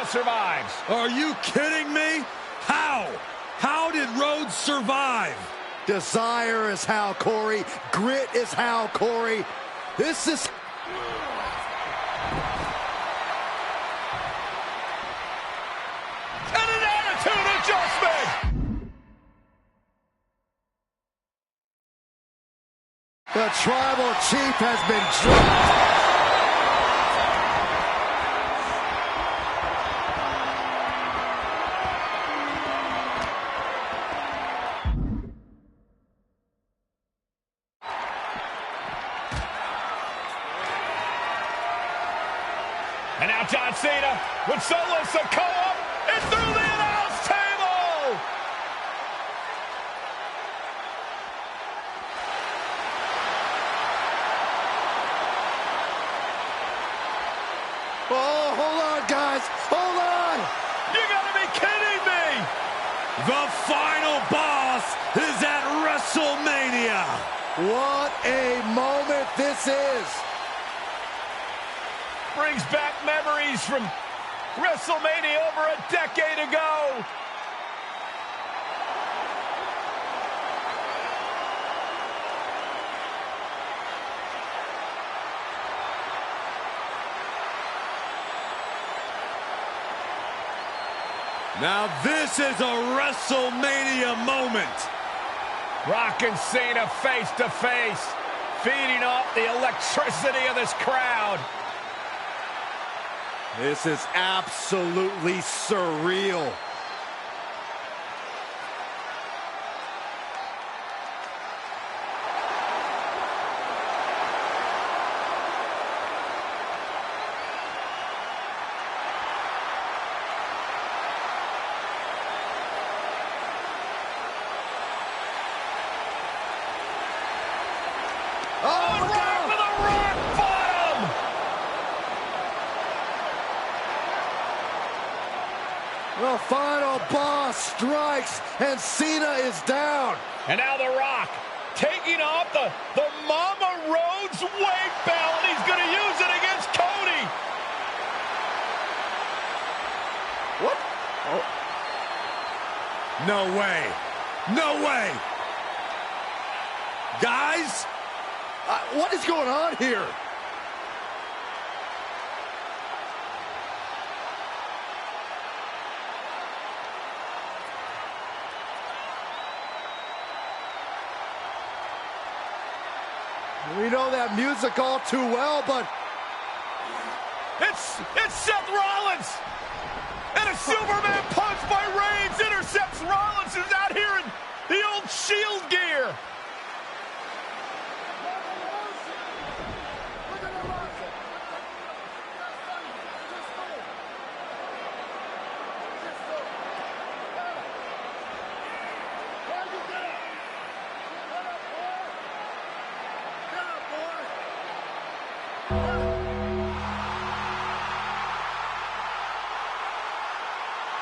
survives. Are you kidding me? How? How did Rhodes survive? Desire is how, Corey. Grit is how, Corey. This is... And an attitude adjustment! The Tribal Chief has been dropped. And now John Cena with Solo Sikoa and through the announce table! Oh, hold on, guys. Hold on. You gotta be kidding me! The final boss is at WrestleMania. What a moment this is. Brings back memories from WrestleMania over a decade ago. Now this is a WrestleMania moment. Rock and Cena face to face, feeding off the electricity of this crowd. This is absolutely surreal. Oh, right with a rock bottom! The final boss strikes, and Cena is down. And now The Rock taking off the Mama Rhodes weight belt, and he's going to use it against Cody. What? Oh. No way. No way. Guys? What is going on here? We know that music all too well, but... It's Seth Rollins! And a Superman punch by Reigns intercepts Rollins, who's out here in the old Shield gear.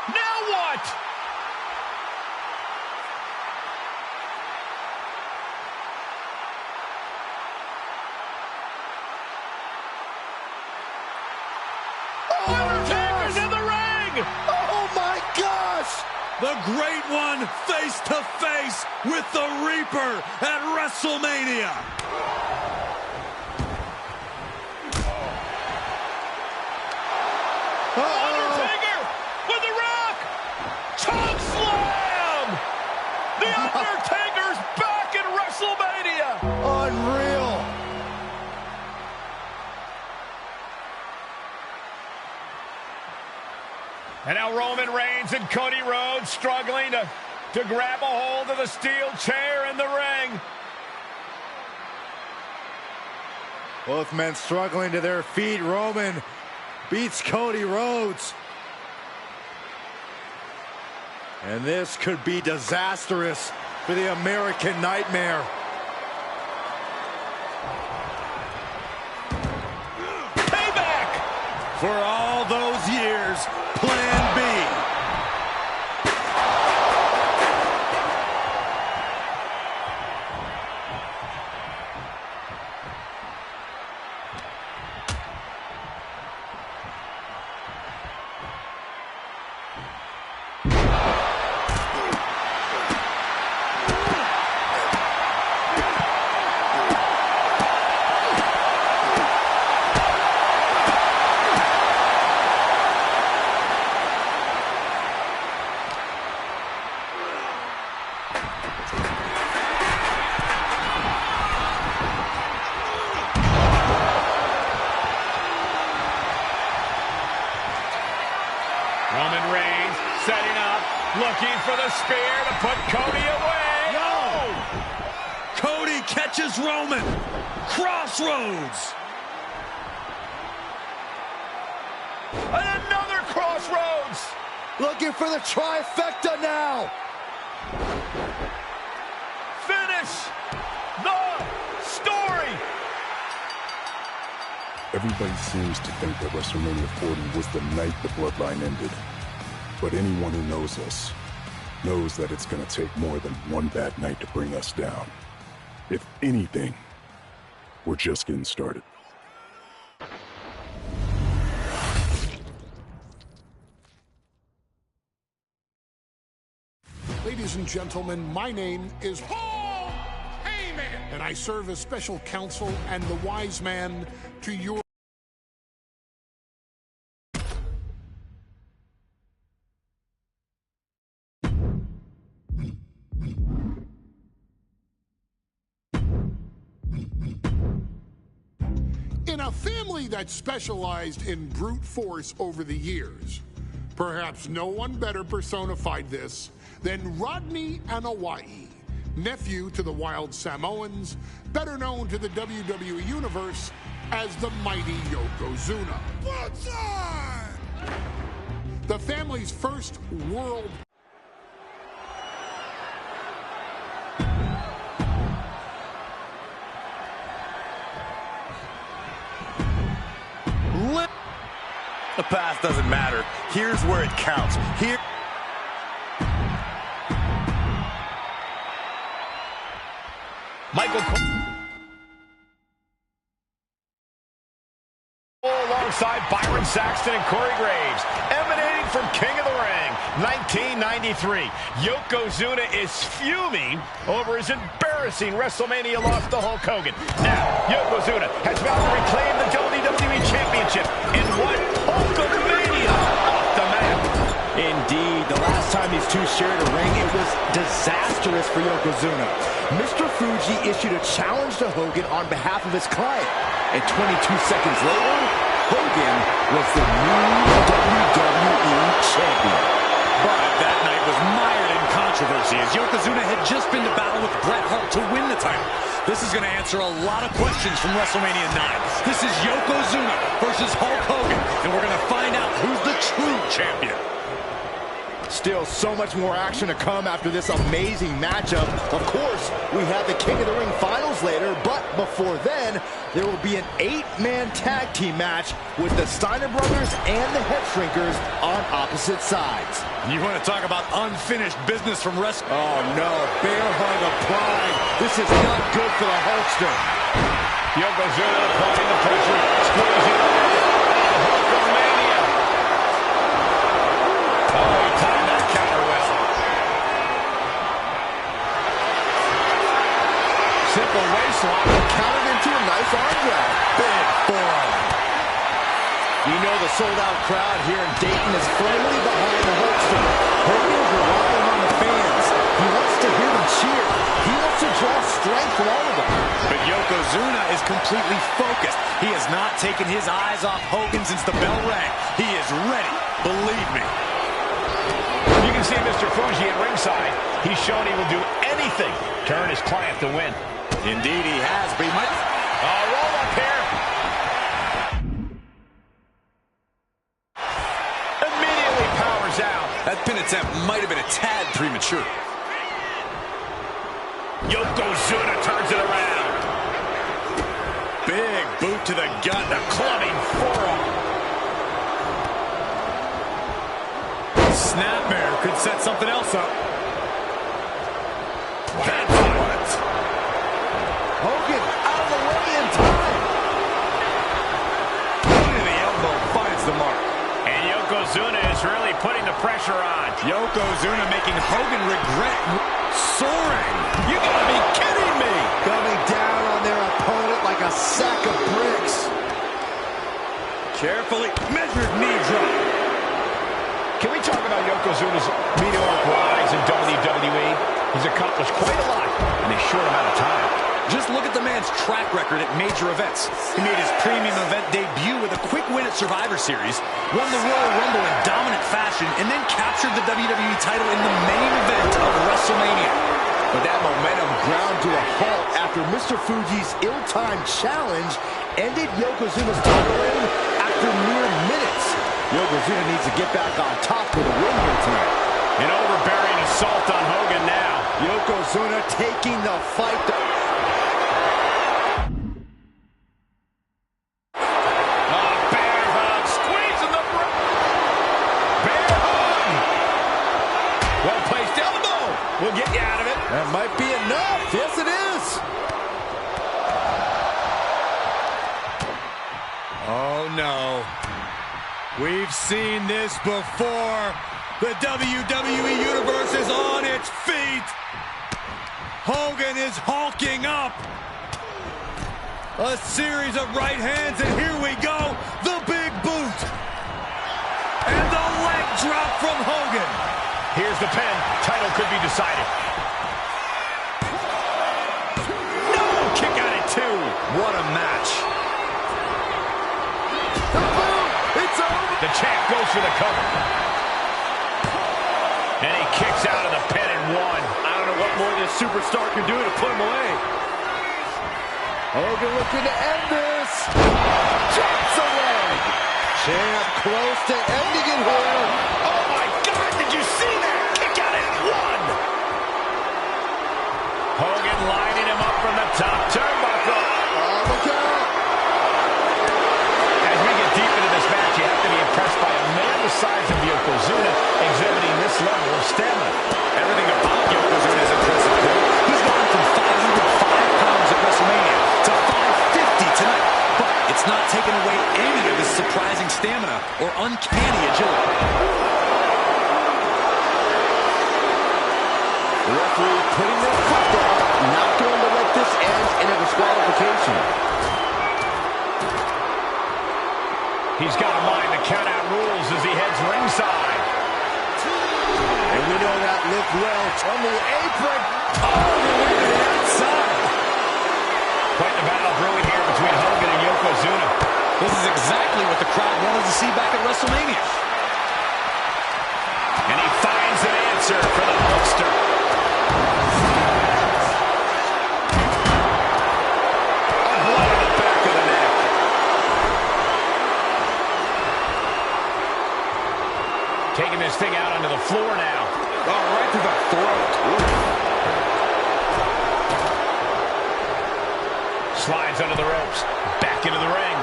Now what? Undertaker's in the ring! Oh my gosh! The Great One face to face with the Reaper at WrestleMania. Undertaker with the Rock! Choke slam! The Undertaker's back in WrestleMania! Unreal! And now Roman Reigns and Cody Rhodes struggling to grab a hold of the steel chair in the ring. Both men struggling to their feet. Roman beats Cody Rhodes. And this could be disastrous for the American Nightmare. Payback! For all those years, Plan B. looking for the spear to put Cody away. No! Cody catches Roman. Crossroads. And another crossroads. Looking for the trifecta now. Finish the story. Everybody seems to think that WrestleMania 40 was the night the Bloodline ended. But anyone who knows us knows that it's going to take more than one bad night to bring us down. If anything, we're just getting started. Ladies and gentlemen, my name is Paul Heyman, and I serve as special counsel and the wise man to your... In a family that specialized in brute force over the years, perhaps no one better personified this than Rodney Anoa'i, nephew to the Wild Samoans, better known to the WWE Universe as the mighty Yokozuna. The family's first world... The past doesn't matter. Here's where it counts. Here. Michael Cole alongside Byron Saxton and Corey Graves, emanating from King of the Ring, 1993. Yokozuna is fuming over his embarrassing WrestleMania loss to Hulk Hogan. Now, Yokozuna has vowed to reclaim the WWE Championship in what Hulkamania off the map. Indeed, the last time these two shared a ring, it was disastrous for Yokozuna. Mr. Fuji issued a challenge to Hogan on behalf of his client, and 22 seconds later, Hogan was the new WWE Champion. But that night was mired in controversy as Yokozuna had just been to battle with Bret Hart to win the title. This is going to answer a lot of questions from WrestleMania 9. This is Yokozuna versus Hulk Hogan, and we're going to find out who's the true champion. Still so much more action to come after this amazing matchup. Of course, we have the King of the Ring finals later, but before then, there will be an 8-man tag team match with the Steiner brothers and the Head Shrinkers on opposite sides. You want to talk about unfinished business from wrestling? Oh no, bear hug of pride. This is not good for the Hulkster. Yokozuna applying the pressure, squeezing Hulkamania. Oh, he timed that counter well. Simple waistlock, countered into a nice arm drag. Big boy. You know the sold-out crowd here in Dayton is firmly behind the Hulkster. Hogan is relying on the fans. He wants to hear them cheer. He wants to draw strength from all of them. But Yokozuna is completely focused. He has not taken his eyes off Hogan since the bell rang. He is ready, believe me. You can see Mr. Fuji at ringside. He's shown he will do anything to earn his client to win. Indeed he has, but he might... Roll up here. Immediately powers out. That pin attempt might have been a tad premature. Yokozuna turns it around. Big boot to the gut, The clubbing forearm. snapmare could set something else up. That's what. Hogan out of the way in time. Boot to the elbow finds the mark. And Yokozuna is really putting the pressure on. Yokozuna making Hogan regret soaring. You gotta be kidding me. Coming down on their opponent like a sack of bricks. Carefully measured knee drop. Can we talk about Yokozuna's meteoric rise in WWE? He's accomplished quite a lot in a short amount of time. Just look at the man's track record at major events. He made his premium event debut with a quick win at Survivor Series, won the Royal Rumble in dominant fashion, and then captured the WWE title in the main event of WrestleMania. But that momentum ground to a halt after Mr. Fuji's ill-timed challenge ended Yokozuna's title reign after mere minutes. Yokozuna needs to get back on top with a win here tonight. An overbearing assault on Hogan now. Yokozuna taking the fight. Bear hug, squeezing the bear hug. Well-placed elbow. We'll get you out of it. That might be enough. Yes, it is. Oh, no. We've seen this before. The WWE Universe is on its feet. Hogan is hulking up. A series of right hands, and here we go. The big boot. And the leg drop from Hogan. Here's the pin. Title could be decided. No! Kick out at 2. What a match. It's over. The champ goes for the cover. And he kicks out of the pin and 1. I don't know what more this superstar can do to put him away. Hogan looking to end this. Drops a leg. Champ close to ending it here. Oh my God, did you see that? Kick out at 1. Hogan lining him up from the top turnbuckle. Oh, look out. As we get deep into this match, you have to be impressed by a man the size of Yokozuna exhibiting this level of stamina. Everything about Yokozuna is impressive. He's gone from 505 pounds at WrestleMania to 550 tonight. But it's not taking away any of his surprising stamina or uncanny agility. The referee putting their foot down, not going to let this end in a disqualification. He's got to mind the count-out rules as he heads ringside. And we know that lift well on the apron. All the way to the outside. Quite the battle brewing here between Hogan and Yokozuna. This is exactly what the crowd wanted to see back at WrestleMania. And he finds an answer for the Hulkster. A blow to the back of the neck. Taking this thing out onto the floor now. Oh, right to the throat. Slides under the ropes. Back into the ring.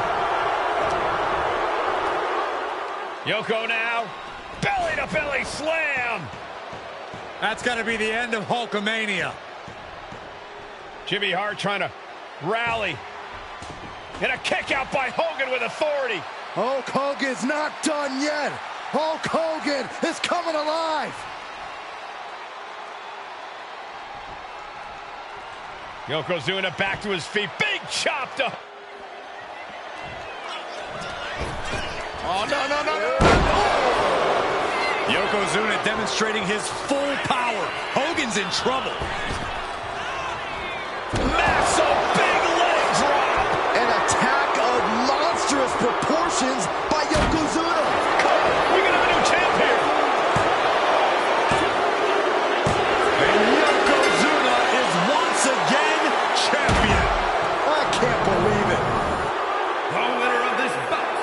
Yoko now. Belly-to-belly slam. That's got to be the end of Hulkamania. Jimmy Hart trying to rally. And a kick out by Hogan with authority. Hulk Hogan's not done yet. Hulk Hogan is coming alive. Yokozuna back to his feet. Big chop to... Oh, no. Yokozuna demonstrating his full power. Hogan's in trouble. Massive big leg drop. An attack of monstrous proportions by Yokozuna. We got a new champ here. And Yokozuna is once again champion. I can't believe it. The winner of this bout,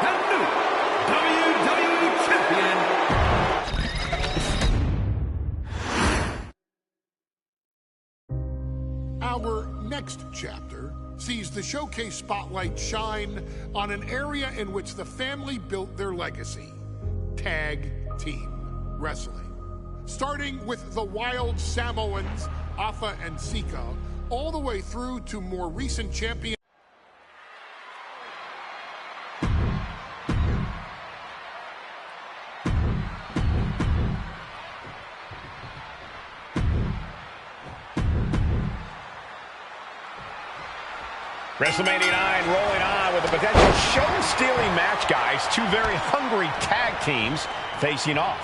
and new WWE Champion. Our next chapter sees the showcase spotlight shine on an area in which the family built their legacy: tag team wrestling. Starting with the Wild Samoans, Afa and Sika, all the way through to more recent champions. WrestleMania 9 rolling on with a potential show-stealing match, guys. Two very hungry tag teams facing off.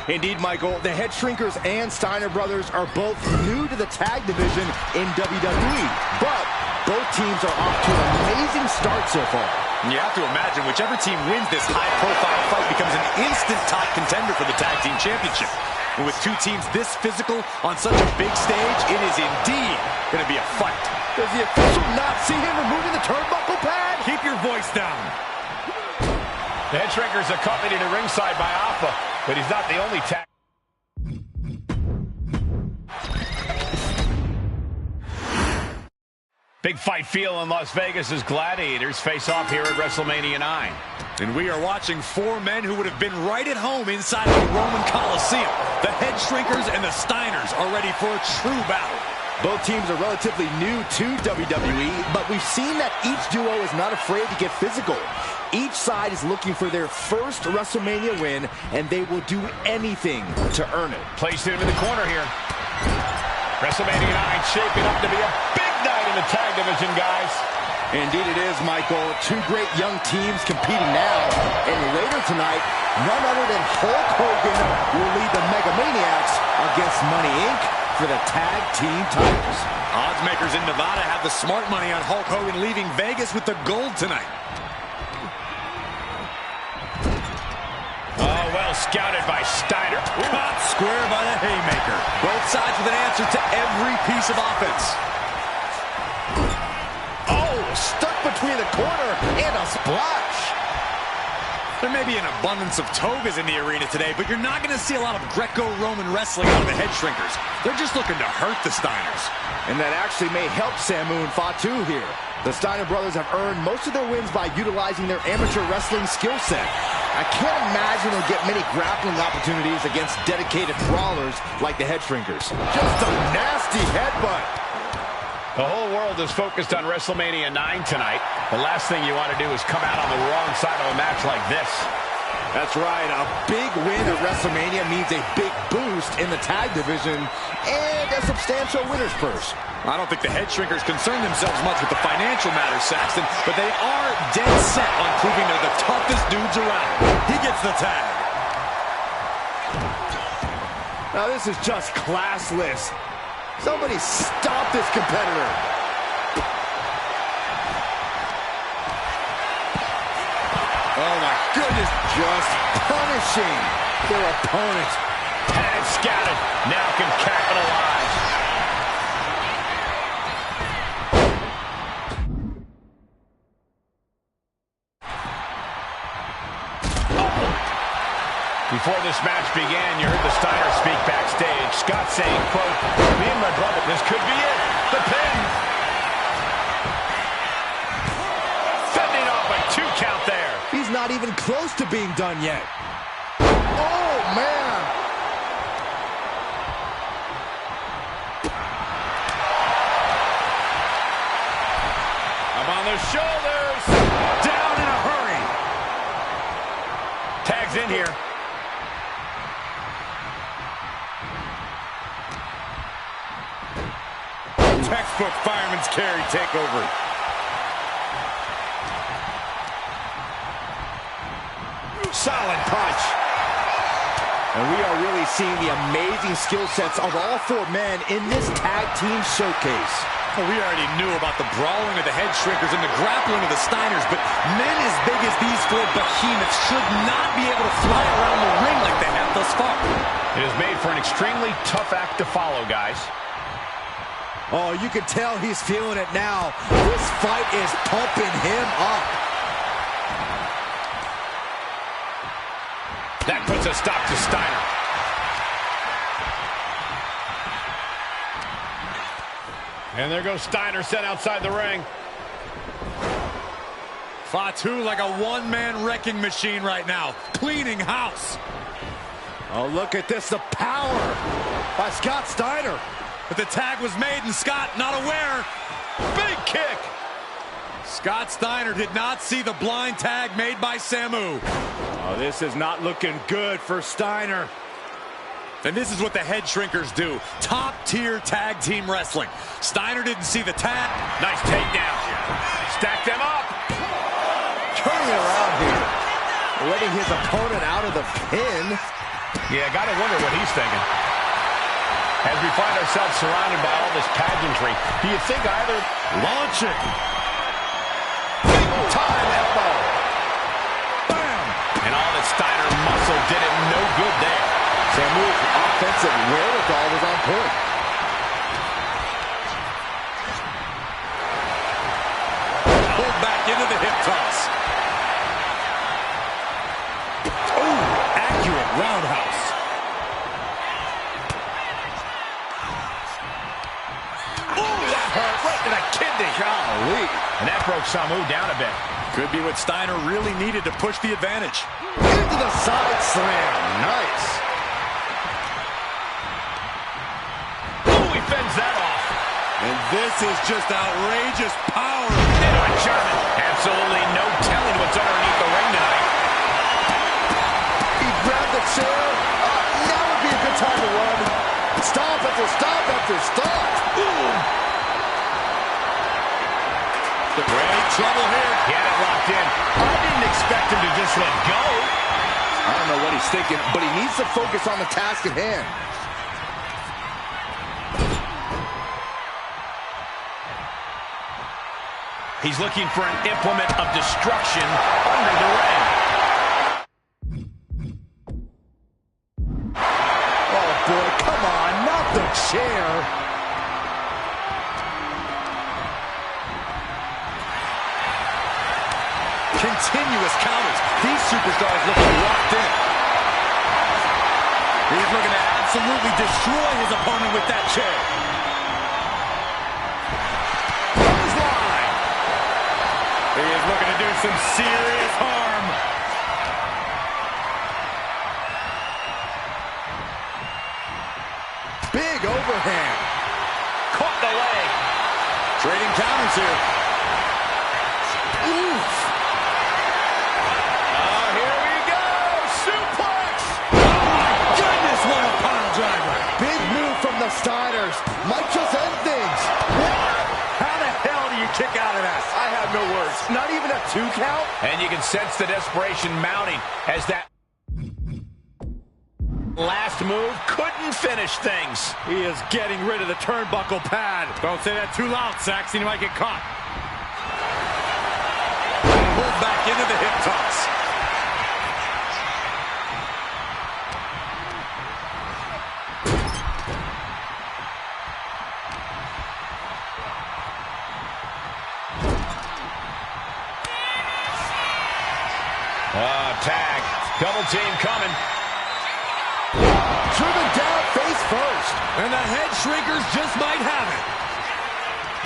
Indeed, Michael, the Head Shrinkers and Steiner brothers are both new to the tag division in WWE, but both teams are off to an amazing start so far. You have to imagine whichever team wins this high-profile fight becomes an instant top contender for the Tag Team Championship. And with two teams this physical on such a big stage, it is indeed going to be a fight. Does the official not see him removing the turnbuckle pad? Keep your voice down. The Head Shrinkers accompanied to ringside by Alpha, but he's not the only tag. Big fight feel in Las Vegas as Gladiators face off here at WrestleMania 9. And we are watching four men who would have been right at home inside of the Roman Coliseum. The Head Shrinkers and the Steiners are ready for a true battle. Both teams are relatively new to WWE, but we've seen that each duo is not afraid to get physical. Each side is looking for their first WrestleMania win, and they will do anything to earn it. Placed into the corner here. WrestleMania 9 shaping up to be a big night in the tag division, guys. Indeed it is, Michael. Two great young teams competing now. And later tonight, none other than Hulk Hogan will lead the Mega Maniacs against Money Inc. for the tag team titles. Odds makers in Nevada have the smart money on Hulk Hogan leaving Vegas with the gold tonight. Oh, well scouted by Steiner. Caught square by the haymaker. Both sides with an answer to every piece of offense. Oh, stuck between the corner and a splash. There may be an abundance of togas in the arena today, but you're not going to see a lot of Greco-Roman wrestling out of the Head Shrinkers. They're just looking to hurt the Steiners. And that actually may help Samu and Fatu here. The Steiner brothers have earned most of their wins by utilizing their amateur wrestling skill set. I can't imagine they'll get many grappling opportunities against dedicated brawlers like the Head Shrinkers. Just a nasty headbutt. The whole world is focused on WrestleMania 9 tonight. The last thing you want to do is come out on the wrong side of a match like this. That's right. A big win at WrestleMania means a big boost in the tag division and a substantial winner's purse. I don't think the Head Shrinkers concern themselves much with the financial matters, Saxton, but they are dead set on proving they're the toughest dudes around. He gets the tag. Now this is just classless. Somebody stop this competitor. Oh my goodness, just punishing their opponent. Tag scouted, now can capitalize. Before this match began, you heard the Steiner speak backstage. Scott saying, quote, "Me and my brother, this could be it. The pin." Fending off a 2 count there. He's not even close to being done yet. Oh, man. Up on the shoulders. Down in a hurry. Tags in here. Textbook fireman's carry takeover. Solid punch. And we are really seeing the amazing skill sets of all 4 men in this tag team showcase. Well, we already knew about the brawling of the Head Shrinkers and the grappling of the Steiners, but men as big as these 4 behemoths should not be able to fly around the ring like they have thus far. It is made for an extremely tough act to follow, guys. Oh, you can tell he's feeling it now. This fight is pumping him up. That puts a stop to Steiner. And there goes Steiner sent outside the ring. Fatu like a one-man wrecking machine right now, cleaning house. Oh, look at this, the power by Scott Steiner. But the tag was made and Scott not aware. Big kick. Scott Steiner did not see the blind tag made by Samu. Oh, this is not looking good for Steiner. And this is what the Head Shrinkers do. Top-tier tag team wrestling. Steiner didn't see the tag. Nice takedown. Stack them up. Turning it around here. Letting his opponent out of the pin. Yeah, gotta wonder what he's thinking. As we find ourselves surrounded by all this pageantry, do you think either... Launching. Big time elbow. Bam! And all that Steiner muscle did him no good there. Samu's offensive wherewithal was on point. Pulled back into the hip toss. Oh, accurate roundhouse. Ooh, that hurt right to the kidney. Golly. And that broke Samu down a bit. Could be what Steiner really needed to push the advantage. Into the side slam. Nice. Ooh, he fends that off. And this is just outrageous power. Into a German. Absolutely no telling what's underneath the ring tonight. He grabbed the chair. Now would be a good time to run. Stop after stop after stop. Ooh. Great trouble here. He had it locked in. I didn't expect him to just let go. I don't know what he's thinking, but he needs to focus on the task at hand. He's looking for an implement of destruction under the ring. Oh, boy, come on, not the chair. Continuous counters. These superstars looking locked in. He's looking to absolutely destroy his opponent with that chair. Clothesline. He is looking to do some serious harm. Big overhand. Caught the leg. Trading counters here. Oof. Here we go. Suplex. Goodness, what a pile driver. Big move from the Steiners. Might just end things. How the hell do you kick out of that? I have no words. Not even a 2 count? And you can sense the desperation mounting as that last move couldn't finish things. He is getting rid of the turnbuckle pad. Don't say that too loud, Saxton. You might get caught. Pulled back into the hip toss. Tag. Double team coming. Driven down face first. And the head shrinkers just might have it.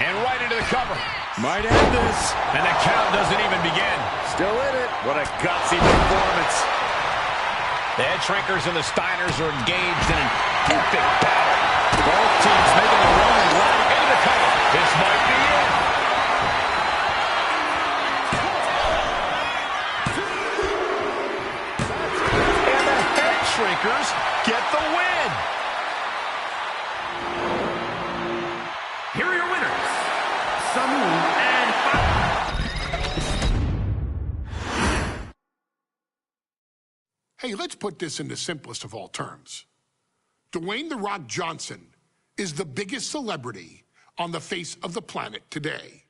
And right into the cover. Might end this. And the count doesn't even begin. Still in it. What a gutsy performance. The head shrinkers and the Steiners are engaged in an epic battle. Both teams making a run right Into the cover. This might be it. And the head shrinkers get the win. Here are your winners, Samu and Hey, let's put this in the simplest of all terms. Dwayne "The Rock" Johnson is the biggest celebrity on the face of the planet today.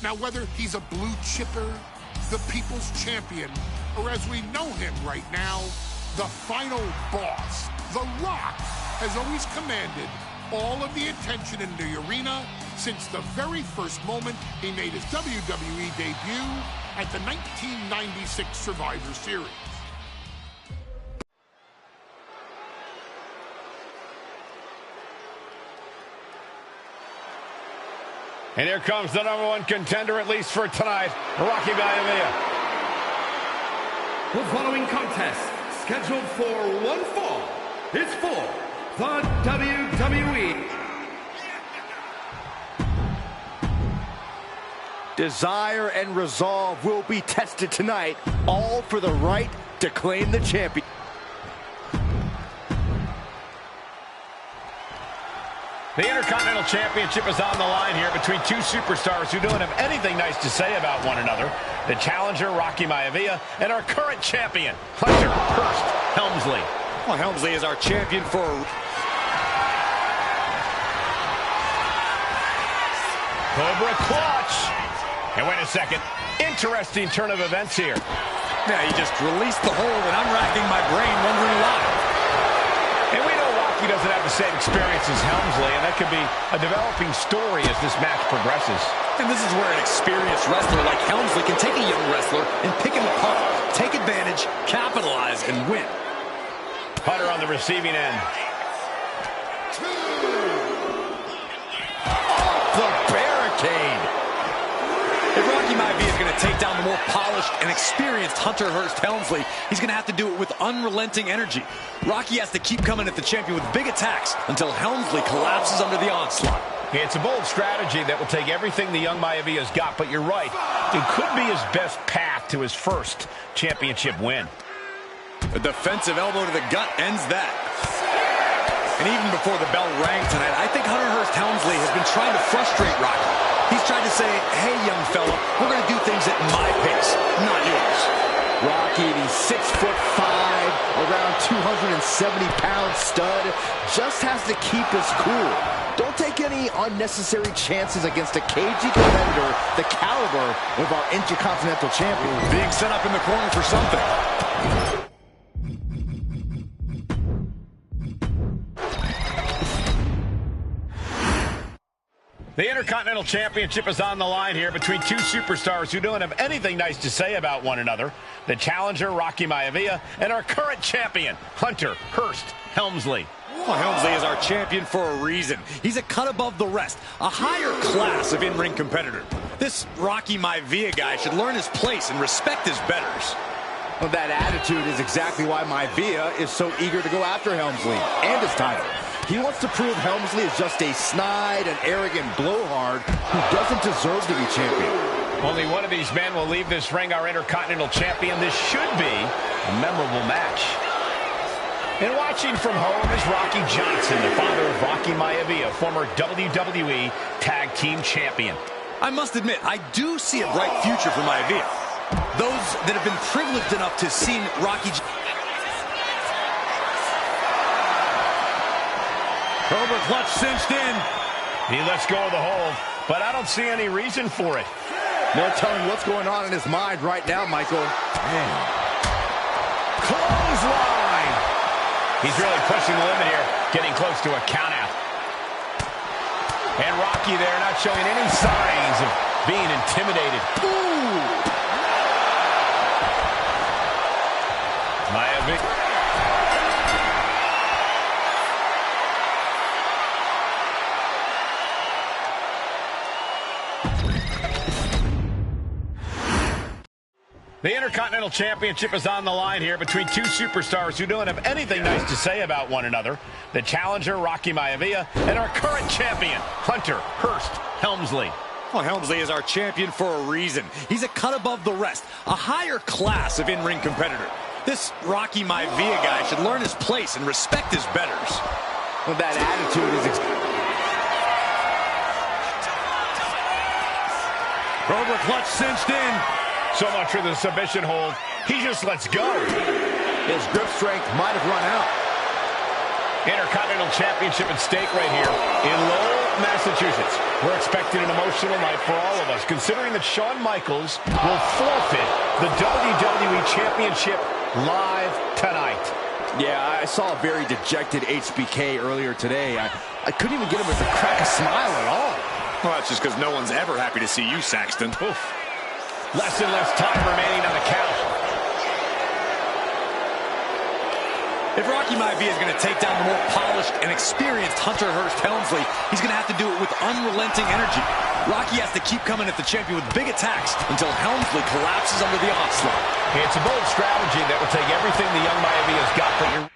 Now, whether he's a blue chipper, the people's champion, or as we know him right now, the final boss, The Rock has always commanded all of the attention in the arena since the very first moment he made his WWE debut at the 1996 Survivor Series. And here comes the #1 contender, at least for tonight, Rocky Maivia. The following contest, scheduled for one fall, is for the WWE. Desire and resolve will be tested tonight, all for the right to claim the champion. The Intercontinental Championship is on the line here between two superstars who don't have anything nice to say about one another. The challenger, Rocky Maivia, and our current champion, Hunter Hearst Helmsley. Well, Helmsley is our champion for... Cobra clutch. And wait a second. Interesting turn of events here. Yeah, he just released the hold, and I'm racking my brain wondering why. And we know Rocky doesn't have the same experience as Helmsley, and that could be a developing story as this match progresses. And this is where an experienced wrestler like Helmsley can take a young wrestler and pick him apart, take advantage, capitalize, and win. Hunter on the receiving end. Off the barricade. If Rocky Maivia is going to take down the more polished and experienced Hunter Hearst Helmsley, he's going to have to do it with unrelenting energy. Rocky has to keep coming at the champion with big attacks until Helmsley collapses under the onslaught. Yeah, it's a bold strategy that will take everything the young Maivia's got, but you're right. It could be his best path to his first championship win. A defensive elbow to the gut ends that. And even before the bell rang tonight, I think Hunter Hearst Helmsley has been trying to frustrate Rocky. He's trying to say, hey, young fella, we're going to do things at my pace, not yours. Rocky, the 6'5", around 270-pound stud, just has to keep his cool. Don't take any unnecessary chances against a cagey competitor the caliber of our Intercontinental Champion. Being set up in the corner for something. The Intercontinental Championship is on the line here between two superstars who don't have anything nice to say about one another. The challenger, Rocky Maivia, and our current champion, Hunter Hearst Helmsley. Well, Helmsley is our champion for a reason. He's a cut above the rest, a higher class of in-ring competitor. This Rocky Maivia guy should learn his place and respect his betters. Well, that attitude is exactly why Maivia is so eager to go after Helmsley and his title. He wants to prove Helmsley is just a snide and arrogant blowhard who doesn't deserve to be champion. Only one of these men will leave this ring our Intercontinental Champion. This should be a memorable match. And watching from home is Rocky Johnson, the father of Rocky Maivia, former WWE Tag Team Champion. I must admit, I do see a bright future for Maivia. Those that have been privileged enough to see Rocky... Cobra clutch cinched in. He lets go of the hold, but I don't see any reason for it. No telling what's going on in his mind right now, Michael. Man. Clothesline. He's really pushing the limit here, getting close to a countout. And Rocky there not showing any signs of being intimidated. Ooh. Maivia. The Intercontinental Championship is on the line here between two superstars who don't have anything nice to say about one another. The challenger, Rocky Maivia, and our current champion, Hunter Hearst Helmsley. Well, Helmsley is our champion for a reason. He's a cut above the rest, a higher class of in-ring competitor. This Rocky Maivia guy should learn his place and respect his betters. Well, that attitude is... Cobra clutch cinched in. So much for the submission hold. He just lets go. His grip strength might have run out. Intercontinental Championship at stake right here in Lowell, Massachusetts. We're expecting an emotional night for all of us, considering that Shawn Michaels will forfeit the WWE Championship live tonight. Yeah, I saw a very dejected HBK earlier today. I couldn't even get him to crack a smile at all. Well, that's just because no one's ever happy to see you, Saxton. Oof. Less and less time remaining on the count. If Rocky Maivia is going to take down the more polished and experienced Hunter Hearst Helmsley, he's going to have to do it with unrelenting energy. Rocky has to keep coming at the champion with big attacks until Helmsley collapses under the onslaught. It's a bold strategy that will take everything the young Maivia's got, but you're...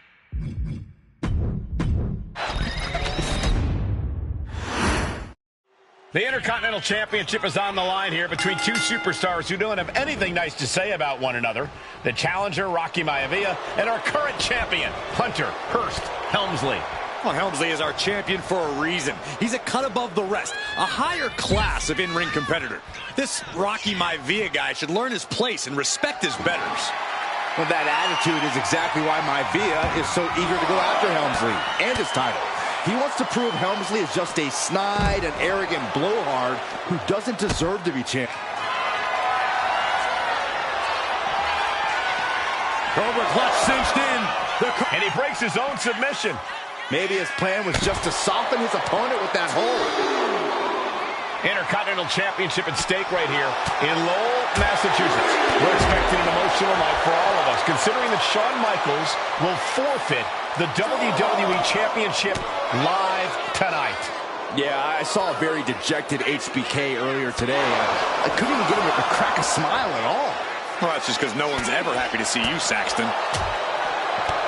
The Intercontinental Championship is on the line here between two superstars who don't have anything nice to say about one another. The challenger, Rocky Maivia, and our current champion, Hunter Hearst Helmsley. Well, Helmsley is our champion for a reason. He's a cut above the rest, a higher class of in-ring competitor. This Rocky Maivia guy should learn his place and respect his betters. Well, that attitude is exactly why Maivia is so eager to go after Helmsley and his title. He wants to prove Helmsley is just a snide and arrogant blowhard who doesn't deserve to be champion. Cobra clutch cinched in. And he breaks his own submission. Maybe his plan was just to soften his opponent with that hold. Intercontinental Championship at stake right here in Lowell, Massachusetts. We're expecting an emotional night for all of us, considering that Shawn Michaels will forfeit the WWE Championship live tonight. Yeah, I saw a very dejected HBK earlier today. I couldn't even get him to crack a smile at all. Well, that's just because no one's ever happy to see you, Saxton.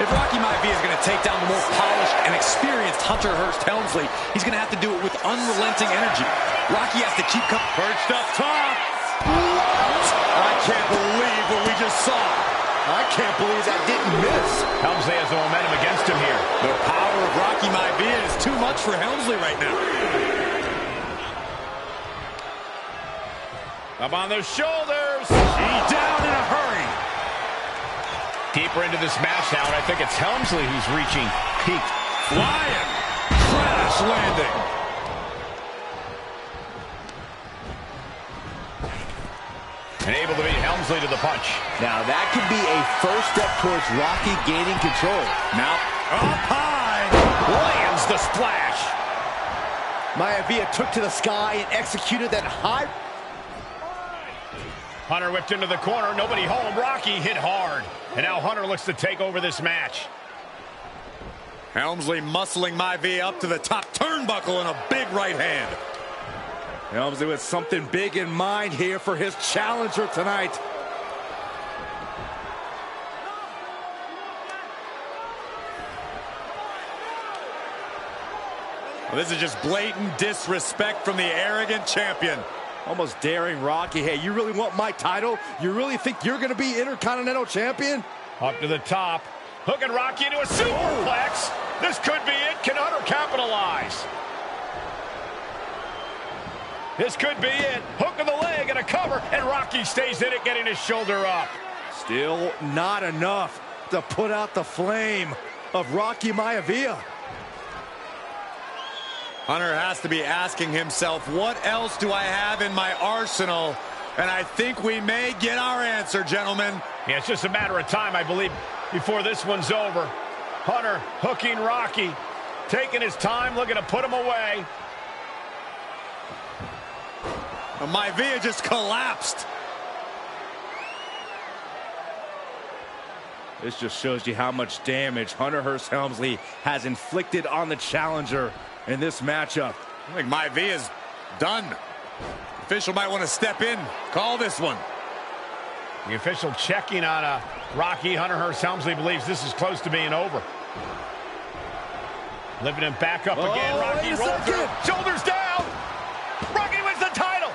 If Rocky Maivia is going to take down the more polished and experienced Hunter Hearst Helmsley, he's going to have to do it with unrelenting energy. Rocky has to keep perched up top. What? I can't believe what we just saw. I can't believe that didn't miss. Helmsley has the momentum against him here. The power of Rocky Maivia is too much for Helmsley right now. Up on the shoulders. He's down in a hurry. Deeper into this match now, and I think it's Helmsley who's reaching peak. Flying. Crash landing. And able to beat Helmsley to the punch. Now that could be a first step towards Rocky gaining control. Now up high. Lands the splash. Maivia took to the sky and executed that high. Hunter whipped into the corner. Nobody home. Rocky hit hard. And now Hunter looks to take over this match. Helmsley muscling Maivia up to the top turnbuckle in a big right hand. Helmsley with something big in mind here for his challenger tonight. Well, this is just blatant disrespect from the arrogant champion. Almost daring Rocky. Hey, you really want my title? You really think you're going to be Intercontinental Champion? Up to the top. Hooking Rocky into a superplex. This could be it. Can Hunter capitalize? This could be it. Hook of the leg and a cover. And Rocky stays in it, getting his shoulder up. Still not enough to put out the flame of Rocky Maivia. Hunter has to be asking himself, what else do I have in my arsenal? And I think we may get our answer, gentlemen. Yeah, it's just a matter of time, I believe, before this one's over. Hunter hooking Rocky, taking his time, looking to put him away. Maivia just collapsed. This just shows you how much damage Hunter Hearst Helmsley has inflicted on the challenger in this matchup. I think Maivia's done. Official might want to step in, call this one. The official checking on Rocky. Hunter Hearst Helmsley believes this is close to being over. Lifting him back up again. Rocky rolls through. Shoulders down. Rocky wins the title.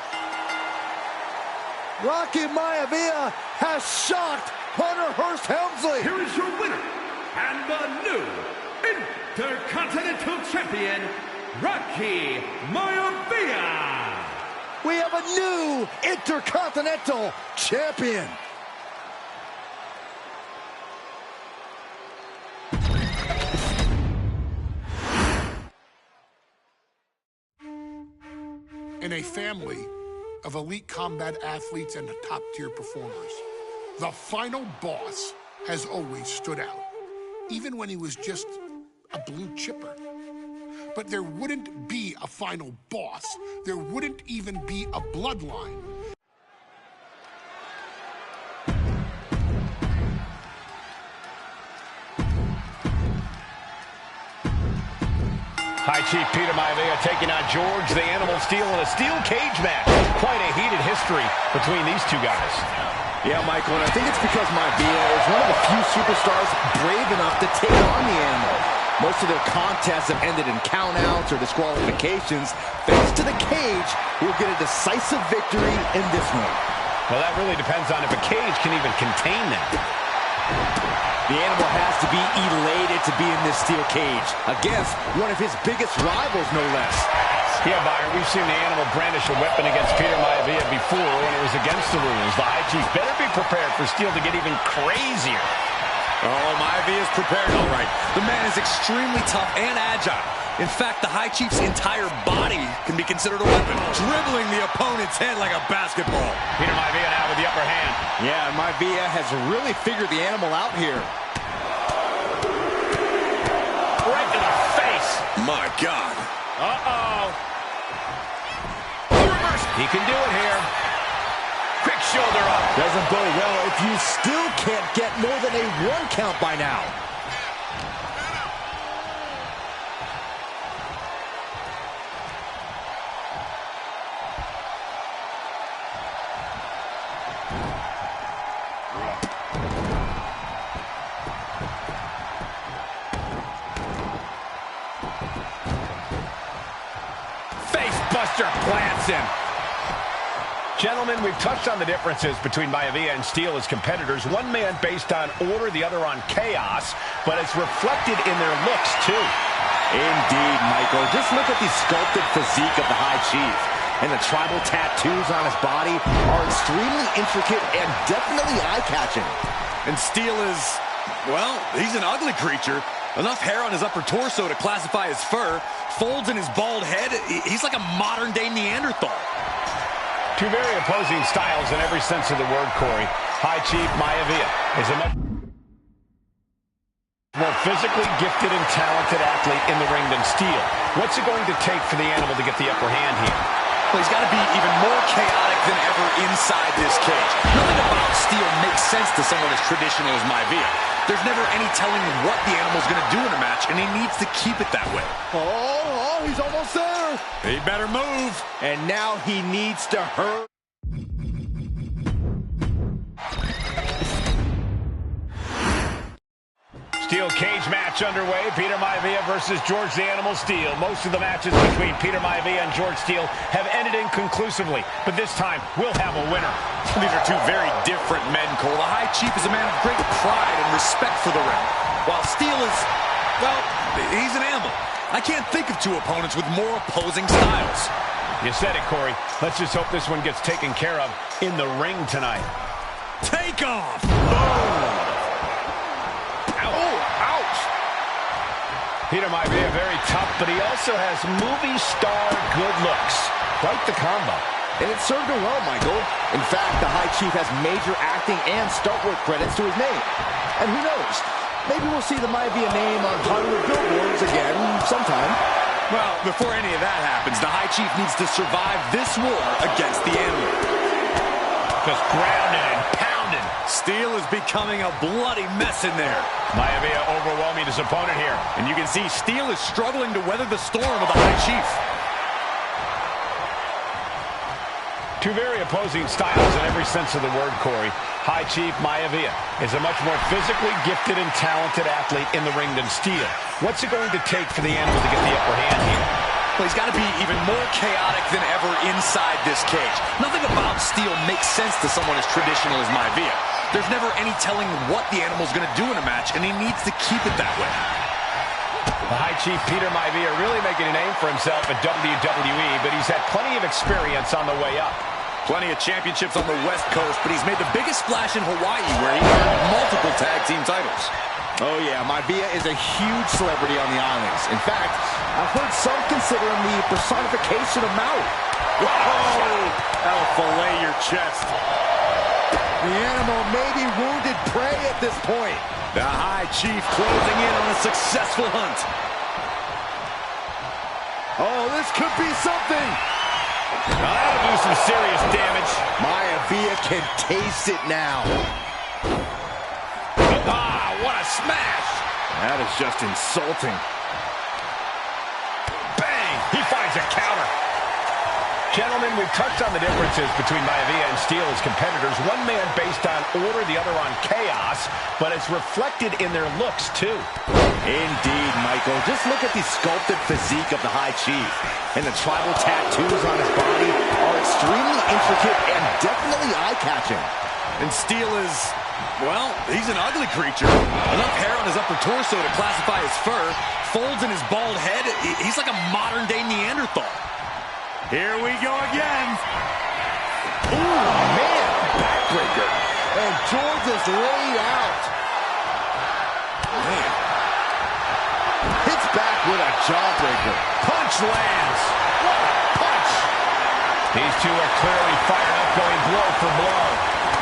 Rocky Maivia has shocked Hunter Hearst Helmsley. Here is your winner and the new Intercontinental Champion, Rocky Maivia. We have a new Intercontinental Champion. In a family of elite combat athletes and top-tier performers, the final boss has always stood out, even when he was just a blue chipper. But there wouldn't be a final boss. There wouldn't even be a bloodline. High Chief Peter Maivia taking on George the Animal Steel in a steel cage match. Quite a heated history between these two guys. Yeah, Michael, and I think it's because Maivia is one of the few superstars brave enough to take on the Animal. Most of their contests have ended in countouts or disqualifications. Thanks to the cage, we'll get a decisive victory in this one. Well, that really depends on if a cage can even contain that. The animal has to be elated to be in this steel cage against one of his biggest rivals, no less. Yeah, Byron, we've seen the animal brandish a weapon against Peter Maivia before when it was against the rules. The High Chief better be prepared for Steel to get even crazier. Oh, Maivia's prepared all right. The man is extremely tough and agile. In fact, the High Chief's entire body can be considered a weapon, dribbling the opponent's head like a basketball. Peter Maivia now with the upper hand. Yeah, Maivia has really figured the animal out here. Right to the face. My God. Uh-oh. Reverse. He can do it here. Quick shoulder up. Doesn't bode well if you still can't get more than a 1 count by now. Buster plants him. Gentlemen, we've touched on the differences between Maivia and Steel as competitors. One man based on order, the other on chaos, but it's reflected in their looks, too. Indeed, Michael. Just look at the sculpted physique of the High Chief. And the tribal tattoos on his body are extremely intricate and definitely eye-catching. And Steel is, well, he's an ugly creature. Enough hair on his upper torso to classify as fur. Folds in his bald head. He's like a modern-day Neanderthal. Two very opposing styles in every sense of the word, Corey. High Chief Maivia is a much more physically gifted and talented athlete in the ring than Steel. What's it going to take for the animal to get the upper hand here? Well, he's got to be even more chaotic than ever inside this cage. Nothing about Steel makes sense to someone as traditional as Maivia. There's never any telling what the animal's going to do in a match, and he needs to keep it that way. Oh, he's almost there. He better move. And now he needs to hurry. Steel cage match underway. Peter Maivia versus George the Animal Steel. Most of the matches between Peter Maivia and George Steel have ended inconclusively, but this time we'll have a winner. These are two very different men, Cole. The High Chief is a man of great pride and respect for the ring, while Steel is, well, he's an animal. I can't think of two opponents with more opposing styles. You said it, Corey. Let's just hope this one gets taken care of in the ring tonight. Take off! Boom! Peter Maivia very tough, but he also has movie star good looks. Quite the combo. And it served him well, Michael. In fact, the High Chief has major acting and stunt work credits to his name. And who knows? Maybe we'll see the Maivia name on Hollywood billboards again sometime. Well, before any of that happens, the High Chief needs to survive this war against the animal. Just grounded and pounded. Steel is becoming a bloody mess in there. Maivia overwhelming his opponent here. And you can see Steel is struggling to weather the storm of the High Chief. Two very opposing styles in every sense of the word, Corey. High Chief Maivia is a much more physically gifted and talented athlete in the ring than Steel. What's it going to take for the animal to get the upper hand here? Well, he's got to be even more chaotic than ever inside this cage. Nothing about Steel makes sense to someone as traditional as Maivia. There's never any telling what the animal's going to do in a match, and he needs to keep it that way. The High Chief Peter Maivia really making a name for himself at WWE, but he's had plenty of experience on the way up. Plenty of championships on the West Coast, but he's made the biggest splash in Hawaii, where he earned multiple tag team titles. Oh, yeah, Maivia is a huge celebrity on the islands. In fact, I've heard some consider him the personification of Maui. Whoa! That'll fillet your chest. The animal may be wounded prey at this point. The High Chief closing in on a successful hunt. Oh, this could be something. That'll do some serious damage. Maivia can taste it now. Ah, what a smash. That is just insulting. Bang! He finds a counter. Gentlemen, we've touched on the differences between Maivia and Steel as competitors. One man based on order, the other on chaos, but it's reflected in their looks, too. Indeed, Michael. Just look at the sculpted physique of the High Chief. And the tribal tattoos on his body are extremely intricate and definitely eye-catching. And Steel is, well, he's an ugly creature. Enough hair on his upper torso to classify as fur. Folds in his bald head. He's like a modern-day Neanderthal. Here we go again. Ooh, man, backbreaker. And George is laid out. Man. Hits back with a jawbreaker. Punch lands. What a punch. These two are clearly fired up, going blow for blow.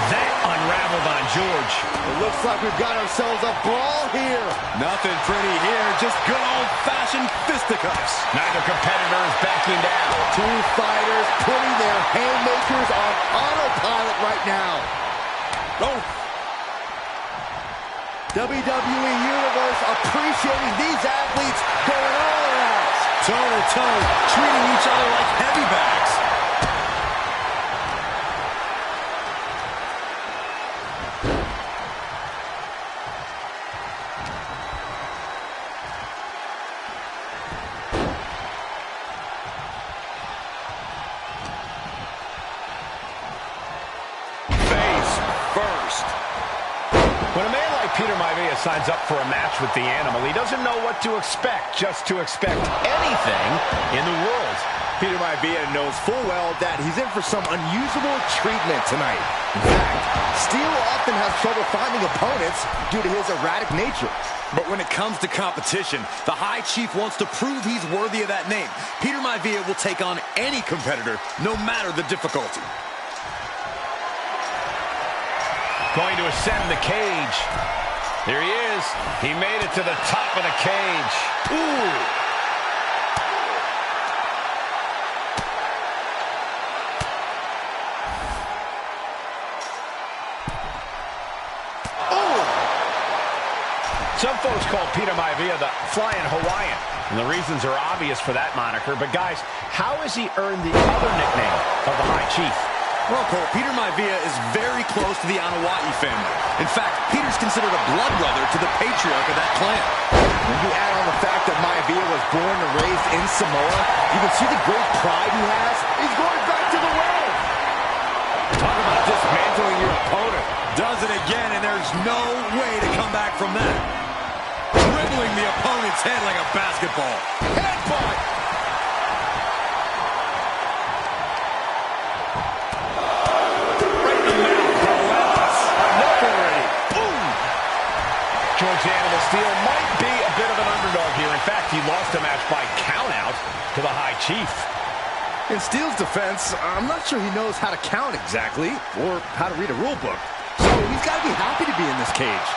That unraveled on George. It looks like we've got ourselves a brawl here. Nothing pretty here, just good old-fashioned fisticuffs. Neither competitor is backing down. Two fighters putting their haymakers on autopilot right now. Oh. WWE Universe appreciating these athletes going all out. Toe-to-toe, treating each other like heavy bags. When a man like Peter Maivia signs up for a match with the Animal, he doesn't know what to expect, just to expect anything in the world. Peter Maivia knows full well that he's in for some unusual treatment tonight. In fact, Steel often has trouble finding opponents due to his erratic nature. But when it comes to competition, the High Chief wants to prove he's worthy of that name. Peter Maivia will take on any competitor, no matter the difficulty. Going to ascend the cage. There he is. He made it to the top of the cage. Ooh. Some folks call Peter Maivia the Flying Hawaiian, and the reasons are obvious for that moniker. But guys, how has he earned the other nickname of the High Chief? Well, Cole, Peter Maivia is very close to the Anoa'i family. In fact, Peter's considered a blood brother to the patriarch of that clan. When you add on the fact that Maivia was born and raised in Samoa, you can see the great pride he has. He's going back to the well. Talk about dismantling your opponent. Does it again, and there's no way to come back from that. Dribbling the opponent's head like a basketball. Headbutt! George Animal Steel might be a bit of an underdog here. In fact, he lost a match by countout to the High Chief. In Steel's defense, I'm not sure he knows how to count exactly, or how to read a rule book. So he's got to be happy to be in this cage.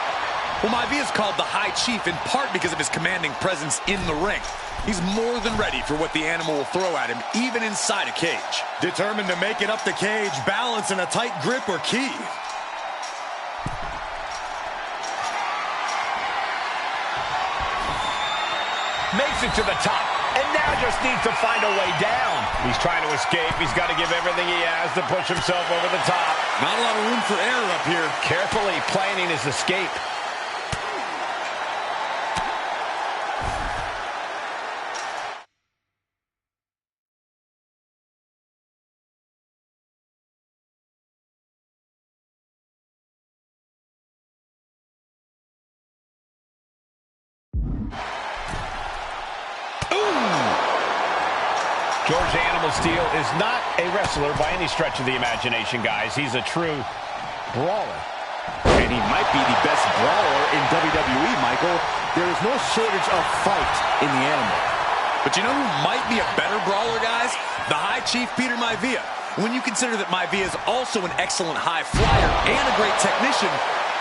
Well, Maivia is called the High Chief in part because of his commanding presence in the ring. He's more than ready for what the Animal will throw at him, even inside a cage. Determined to make it up the cage, balance and a tight grip are key. Makes it to the top, and now just needs to find a way down. He's trying to escape. He's got to give everything he has to push himself over the top. Not a lot of room for error up here. Carefully planning his escape. George Animal Steel is not a wrestler by any stretch of the imagination, guys. He's a true brawler. And he might be the best brawler in WWE, Michael. There is no shortage of fight in the Animal. But you know who might be a better brawler, guys? The High Chief, Peter Maivia. When you consider that Maivia is also an excellent high flyer and a great technician,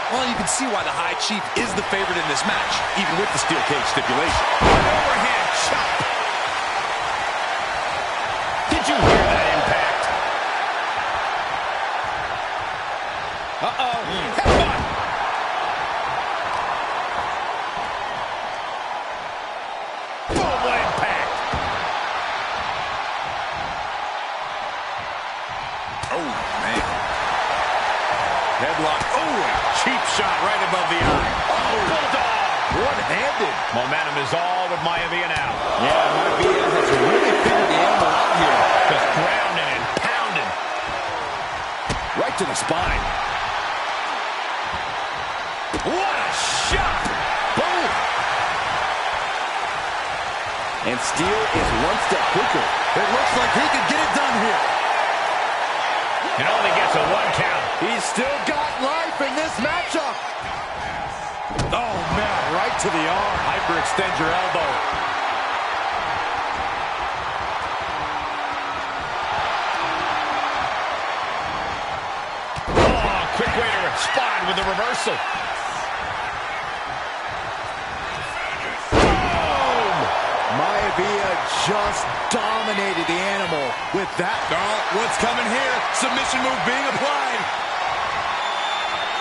well, you can see why the High Chief is the favorite in this match, even with the steel cage stipulation. An overhand chop. Did you hear that impact? Uh-oh. Headbutt. Boom, what impact. Oh, man. Headlock. Oh, a cheap shot right above the eye. Oh, bulldog. One-handed. Momentum is all with Maivia now. Yeah, Maivia has really figured the Animal out here. Just grounding and pounding. Right to the spine. What a shot! Boom! And Steel is one step quicker. It looks like he could get it done here. It only gets a 1 count. He's still got life in this matchup. Oh, man, right to the arm. Hyperextend your elbow. Oh, quick way to respond with the reversal. Maivia just dominated the animal with that. Oh, what's coming here? Submission move being applied.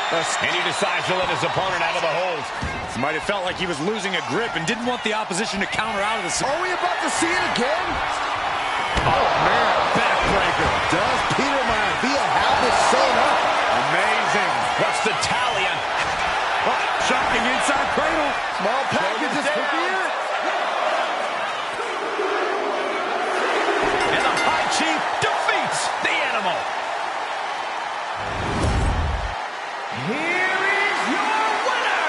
And he decides to let his opponent out of the hold. Might have felt like he was losing a grip and didn't want the opposition to counter out of the... Are we about to see it again? Oh, man. Backbreaker. Does Peter Maivia have this sewn up? Amazing. What's the tally on? Oh, shocking inside cradle. Small packages for Peter. And the High Chief defeats the animal. Here is your winner!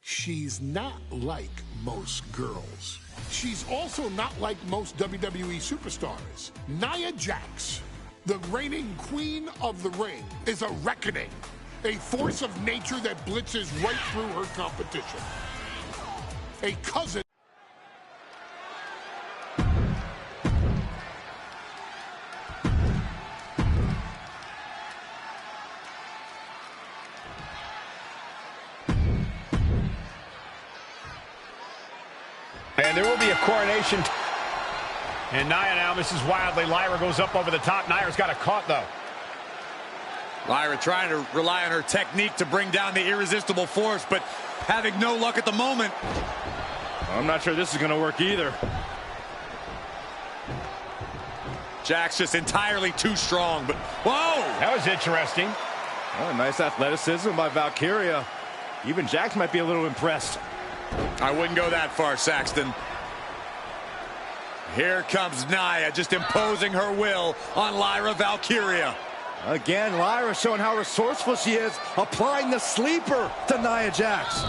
She's not like most girls. She's also not like most WWE superstars. Nia Jax, the reigning queen of the ring, is a reckoning, a force of nature that blitzes right through her competition. A cousin. And there will be a coronation. And Nia now misses wildly. Lyra goes up over the top. Nia's got a caught, though. Lyra trying to rely on her technique to bring down the irresistible force, but having no luck at the moment. I'm not sure this is going to work either. Jax just entirely too strong, but whoa! That was interesting. Oh, nice athleticism by Valkyria. Even Jax might be a little impressed. I wouldn't go that far, Saxton. Here comes Nia, just imposing her will on Lyra Valkyria. Again, Lyra showing how resourceful she is, applying the sleeper to Nia Jax.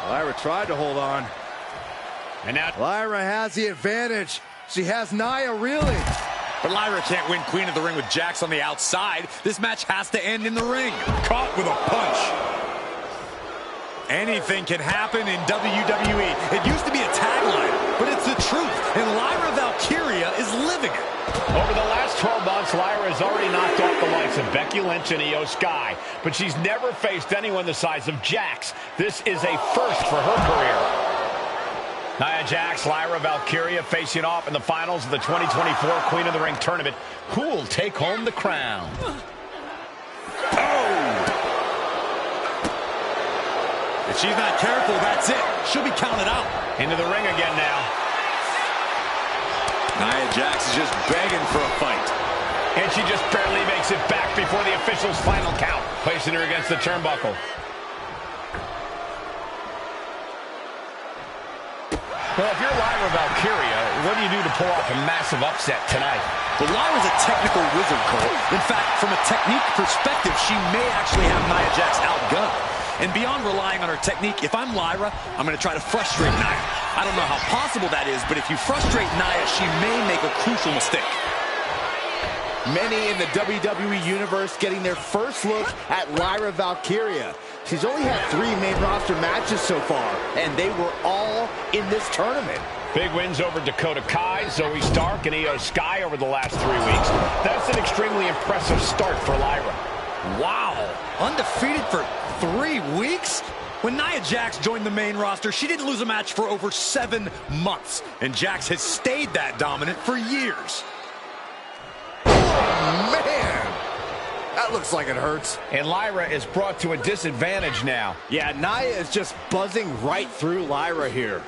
Lyra tried to hold on. And now Lyra has the advantage. She has Nia reeling. But Lyra can't win Queen of the Ring with Jax on the outside. This match has to end in the ring. Caught with a punch. Anything can happen in WWE. It used to be a tagline, but it's the truth. And Lyra Valkyria is living it. over the last 12 months, Lyra has already knocked off the likes of Becky Lynch and Io Sky, but she's never faced anyone the size of Jax. This is a first for her career. Nia Jax, Lyra Valkyria facing off in the finals of the 2024 Queen of the Ring tournament. Who will take home the crown? If she's not careful, that's it. She'll be counted out. Into the ring again now. Nia Jax is just begging for a fight. And she just barely makes it back before the official's final count, placing her against the turnbuckle. Well, if you're Lyra Valkyria, what do you do to pull off a massive upset tonight? Well, Lyra's a technical wizard, Cole. In fact, from a technique perspective, she may actually have Nia Jax outgunned. And beyond relying on her technique, if I'm Lyra, I'm going to try to frustrate Nia. I don't know how possible that is, but if you frustrate Nia, she may make a crucial mistake. Many in the WWE Universe getting their first look at Lyra Valkyria. She's only had 3 main roster matches so far, and they were all in this tournament. Big wins over Dakota Kai, Zoe Stark, and Io Sky over the last 3 weeks. That's an extremely impressive start for Lyra. Wow, undefeated for 3 weeks? When Nia Jax joined the main roster, she didn't lose a match for over 7 months. And Jax has stayed that dominant for years. Oh, man! That looks like it hurts. And Lyra is brought to a disadvantage now. Yeah, Nia is just buzzing right through Lyra here.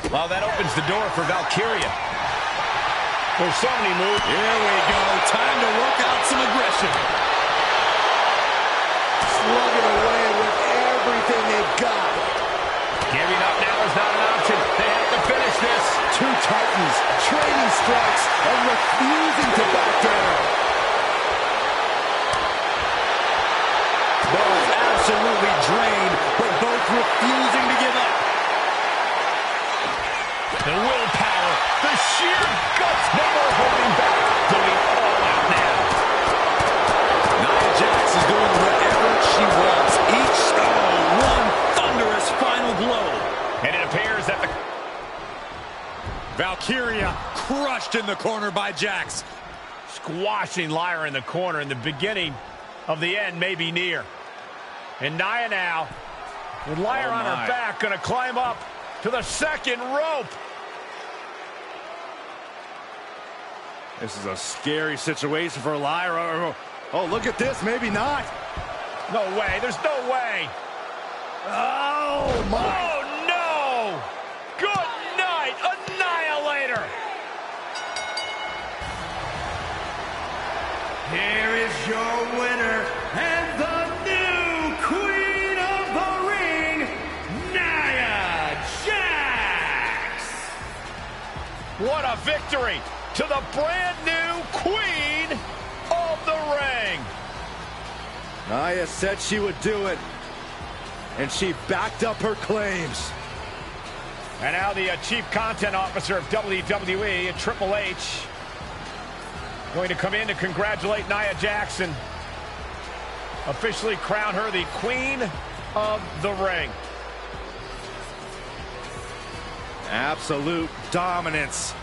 Well, that opens the door for Valkyria. There's so many moves. Here we go. Time to work out some aggression. Slugging away with everything they've got. Giving up now is not an option. sheer guts. No more holding back. Going all out now. Nia Jax is doing whatever she wants. One thunderous final blow. And it appears that the Valkyria crushed in the corner by Jax. squashing Lyra in the corner, and the beginning of the end may be near. And Nia now, with Lyra on her back, going to climb up to the second rope. This is a scary situation for Lyra. Oh, look at this. Maybe not. No way. There's no way. Oh, my. Oh, no. Good night, Annihilator. Here is your winner and the new Queen of the Ring, Nia Jax. What a victory to the brand new Queen of the Ring. Nia said she would do it, and she backed up her claims. And now the Chief Content Officer of WWE, Triple H, going to come in to congratulate Nia Jax, officially crown her the Queen of the Ring. Absolute dominance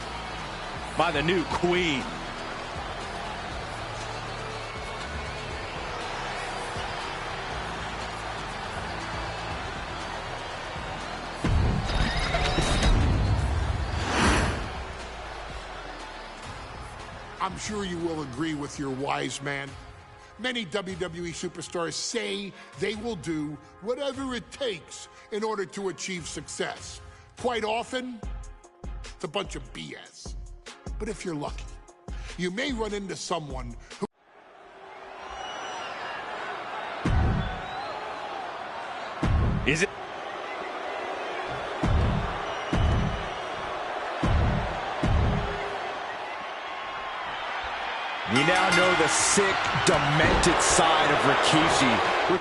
by the new Queen. I'm sure you will agree with your wise man. Many WWE superstars say they will do whatever it takes in order to achieve success. Quite often, it's a bunch of BS. But if you're lucky, you may run into someone who... Is it? We now know the sick, demented side of Rikishi.